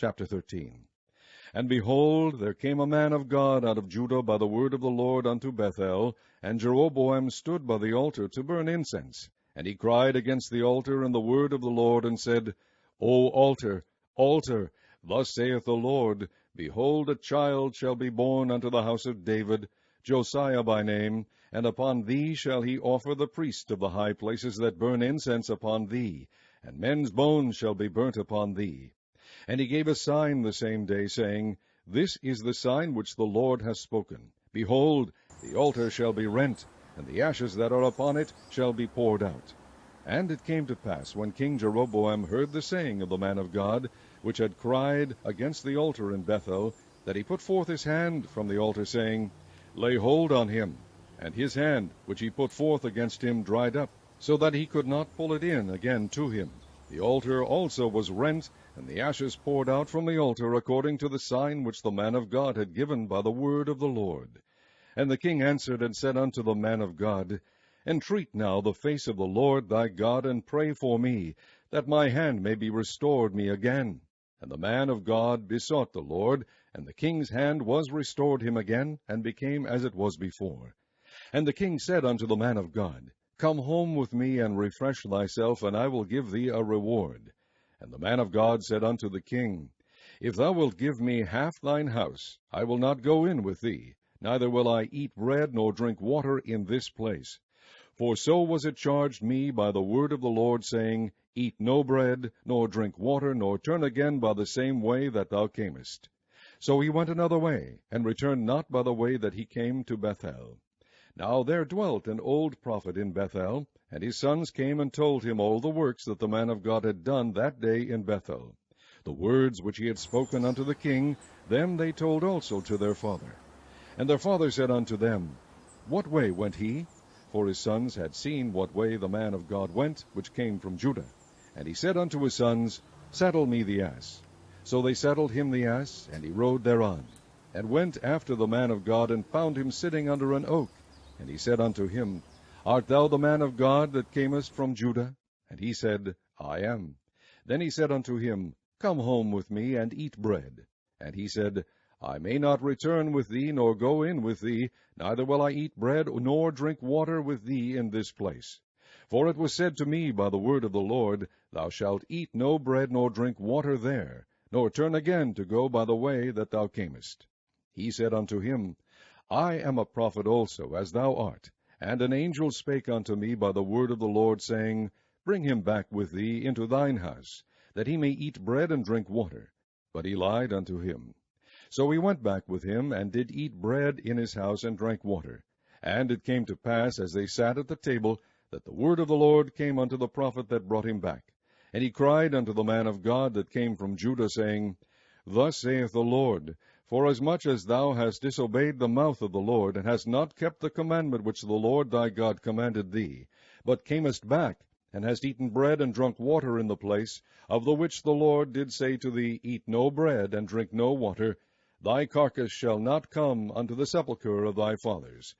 Chapter 13. And behold, there came a man of God out of Judah by the word of the Lord unto Bethel, and Jeroboam stood by the altar to burn incense. And he cried against the altar in the word of the Lord, and said, O altar, altar, thus saith the Lord, Behold, a child shall be born unto the house of David, Josiah by name, and upon thee shall he offer the priest of the high places that burn incense upon thee, and men's bones shall be burnt upon thee. And he gave a sign the same day, saying, This is the sign which the Lord hath spoken. Behold, the altar shall be rent, and the ashes that are upon it shall be poured out. And it came to pass, when King Jeroboam heard the saying of the man of God, which had cried against the altar in Bethel, that he put forth his hand from the altar, saying, Lay hold on him. And his hand, which he put forth against him, dried up, so that he could not pull it in again to him. The altar also was rent, and the ashes poured out from the altar, according to the sign which the man of God had given by the word of the Lord. And the king answered and said unto the man of God, Entreat now the face of the Lord thy God, and pray for me, that my hand may be restored me again. And the man of God besought the Lord, and the king's hand was restored him again, and became as it was before. And the king said unto the man of God, Come home with me, and refresh thyself, and I will give thee a reward. And the man of God said unto the king, If thou wilt give me half thine house, I will not go in with thee, neither will I eat bread nor drink water in this place. For so was it charged me by the word of the Lord, saying, Eat no bread, nor drink water, nor turn again by the same way that thou camest. So he went another way, and returned not by the way that he came to Bethel. Now there dwelt an old prophet in Bethel, and his sons came and told him all the works that the man of God had done that day in Bethel. The words which he had spoken unto the king, them they told also to their father. And their father said unto them, What way went he? For his sons had seen what way the man of God went, which came from Judah. And he said unto his sons, Saddle me the ass. So they saddled him the ass, and he rode thereon, and went after the man of God, and found him sitting under an oak. And he said unto him, Art thou the man of God that camest from Judah? And he said, I am. Then he said unto him, Come home with me, and eat bread. And he said, I may not return with thee, nor go in with thee, neither will I eat bread, nor drink water with thee in this place. For it was said to me by the word of the Lord, Thou shalt eat no bread, nor drink water there, nor turn again to go by the way that thou camest. He said unto him, I am a prophet also, as thou art. And an angel spake unto me by the word of the Lord, saying, Bring him back with thee into thine house, that he may eat bread and drink water. But he lied unto him. So he went back with him, and did eat bread in his house, and drank water. And it came to pass, as they sat at the table, that the word of the Lord came unto the prophet that brought him back. And he cried unto the man of God that came from Judah, saying, Thus saith the Lord, Forasmuch as thou hast disobeyed the mouth of the Lord, and hast not kept the commandment which the Lord thy God commanded thee, but camest back, and hast eaten bread and drunk water in the place, of the which the Lord did say to thee, Eat no bread, and drink no water, thy carcass shall not come unto the sepulchre of thy fathers.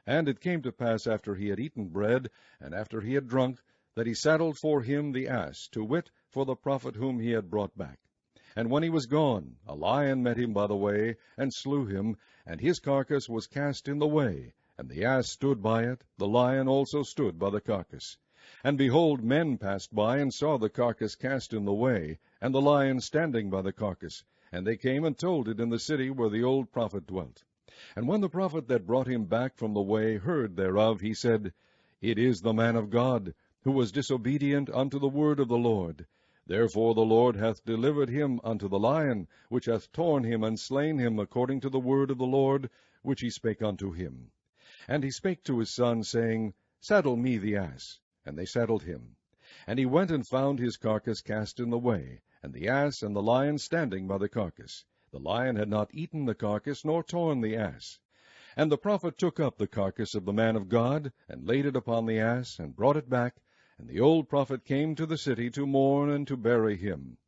And it came to pass, after he had eaten bread, and after he had drunk, that he saddled for him the ass, to wit, for the prophet whom he had brought back. And when he was gone, a lion met him by the way, and slew him, and his carcass was cast in the way, and the ass stood by it, the lion also stood by the carcass. And behold, men passed by, and saw the carcass cast in the way, and the lion standing by the carcass. And they came and told it in the city where the old prophet dwelt. And when the prophet that brought him back from the way heard thereof, he said, It is the man of God, who was disobedient unto the word of the Lord. Therefore the Lord hath delivered him unto the lion, which hath torn him and slain him according to the word of the Lord, which he spake unto him. And he spake to his son, saying, Saddle me the ass. And they saddled him. And he went and found his carcass cast in the way, and the ass and the lion standing by the carcass. The lion had not eaten the carcass, nor torn the ass. And the prophet took up the carcass of the man of God, and laid it upon the ass, and brought it back. And the old prophet came to the city to mourn and to bury him.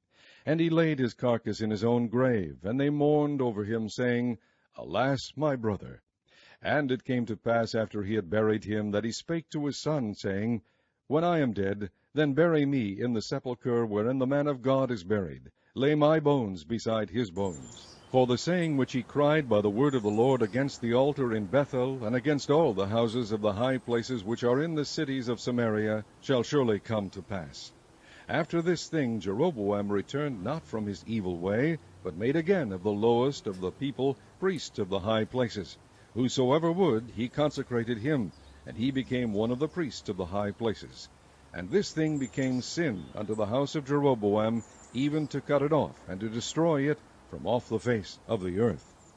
And he laid his carcass in his own grave, and they mourned over him, saying, Alas, my brother! And it came to pass, after he had buried him, that he spake to his son, saying, When I am dead, then bury me in the sepulchre wherein the man of God is buried, lay my bones beside his bones. For the saying which he cried by the word of the Lord against the altar in Bethel, and against all the houses of the high places which are in the cities of Samaria, shall surely come to pass. After this thing Jeroboam returned not from his evil way, but made again of the lowest of the people priests of the high places. Whosoever would, he consecrated him, and he became one of the priests of the high places. And this thing became sin unto the house of Jeroboam, even to cut it off, and to destroy it from off the face of the earth.